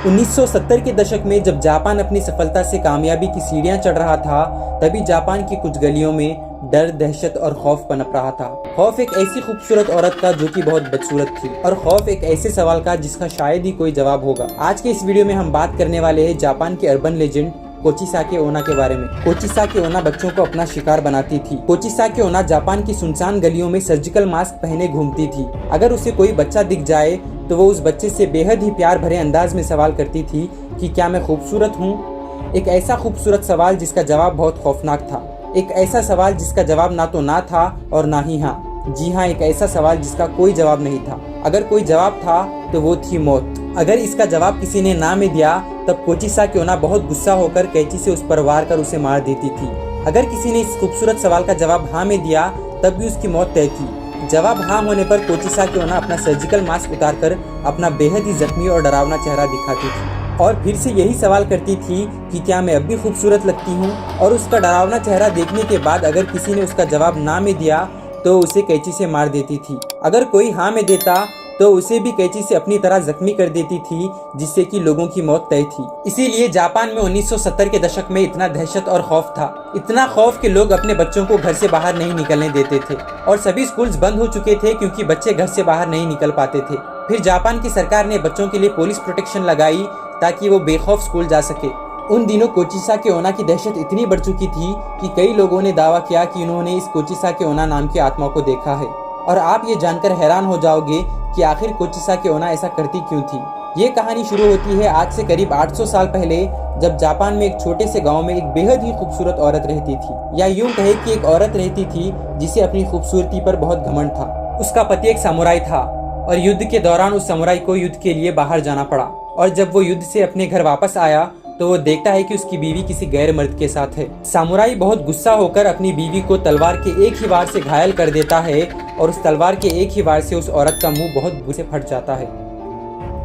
1970 के दशक में जब जापान अपनी सफलता से कामयाबी की सीढ़ियां चढ़ रहा था, तभी जापान की कुछ गलियों में डर, दहशत और खौफ पनप रहा था। खौफ एक ऐसी खूबसूरत औरत का जो कि बहुत बदसूरत थी, और खौफ एक ऐसे सवाल का जिसका शायद ही कोई जवाब होगा। आज के इस वीडियो में हम बात करने वाले हैं जापान के अर्बन लेजेंड कोचिसाके ओना के बारे में। कोचिसाके ओना बच्चों को अपना शिकार बनाती थी। कोचिसाके ओना जापान की सुनसान गलियों में सर्जिकल मास्क पहने घूमती थी। अगर उसे कोई बच्चा दिख जाए तो वो उस बच्चे से बेहद ही प्यार भरे अंदाज में सवाल करती थी कि क्या मैं खूबसूरत हूँ। एक ऐसा खूबसूरत सवाल जिसका जवाब बहुत खौफनाक था। एक ऐसा सवाल जिसका जवाब ना तो ना था और ना ही हाँ। जी हाँ, एक ऐसा सवाल जिसका कोई जवाब नहीं था। अगर कोई जवाब था तो वो थी मौत। अगर इसका जवाब किसी ने ना में दिया तब कोचिसाके ओना बहुत गुस्सा होकर कैंची से उस पर वार कर उसे मार देती थी। अगर किसी ने इस खूबसूरत सवाल का जवाब हाँ में दिया तब भी उसकी मौत तय थी। जवाब हाँ होने पर कोचिसाके ओना अपना सर्जिकल मास्क उतारकर अपना बेहद ही जख्मी और डरावना चेहरा दिखाती थी और फिर से यही सवाल करती थी कि क्या मैं अब भी खूबसूरत लगती हूँ। और उसका डरावना चेहरा देखने के बाद अगर किसी ने उसका जवाब ना में दिया तो उसे कैंची से मार देती थी। अगर कोई हाँ में देता तो उसे भी कैंची से अपनी तरह जख्मी कर देती थी, जिससे कि लोगों की मौत तय थी। इसीलिए जापान में 1970 के दशक में इतना दहशत और खौफ था। इतना खौफ कि लोग अपने बच्चों को घर से बाहर नहीं निकलने देते थे और सभी स्कूल्स बंद हो चुके थे क्योंकि बच्चे घर से बाहर नहीं निकल पाते थे। फिर जापान की सरकार ने बच्चों के लिए पुलिस प्रोटेक्शन लगाई ताकि वो बेखौफ स्कूल जा सके। उन दिनों कोचिसाके ओना की दहशत इतनी बढ़ चुकी थी कि कई लोगों ने दावा किया कि उन्होंने इस कोचिसाके ओना नाम की आत्मा को देखा है। और आप ये जानकर हैरान हो जाओगे कि आखिर कोचिसाके ओना ऐसा करती क्यों थी। ये कहानी शुरू होती है आज से करीब 800 साल पहले, जब जापान में एक छोटे से गांव में एक बेहद ही खूबसूरत औरत रहती थी, या यूं कहे कि एक औरत रहती थी जिसे अपनी खूबसूरती पर बहुत घमंड था। उसका पति एक सामुराई था और युद्ध के दौरान उस सामुराई को युद्ध के लिए बाहर जाना पड़ा। और जब वो युद्ध से अपने घर वापस आया तो वो देखता है कि उसकी बीवी किसी गैर मर्द के साथ है। सामुराई बहुत गुस्सा होकर अपनी बीवी को तलवार के एक ही वार से घायल कर देता है और उस तलवार के एक ही वार से उस औरत का मुंह बहुत बुरे से फट जाता है।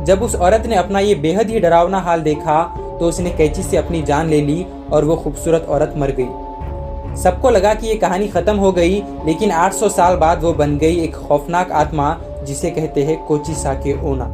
जब उस औरत ने अपना ये बेहद ही डरावना हाल देखा तो उसने कैंची से अपनी जान ले ली और वो खूबसूरत औरत मर गई। सबको लगा कि ये कहानी खत्म हो गई, लेकिन 800 साल बाद वो बन गई एक खौफनाक आत्मा जिसे कहते हैं कोचिसाके ओना।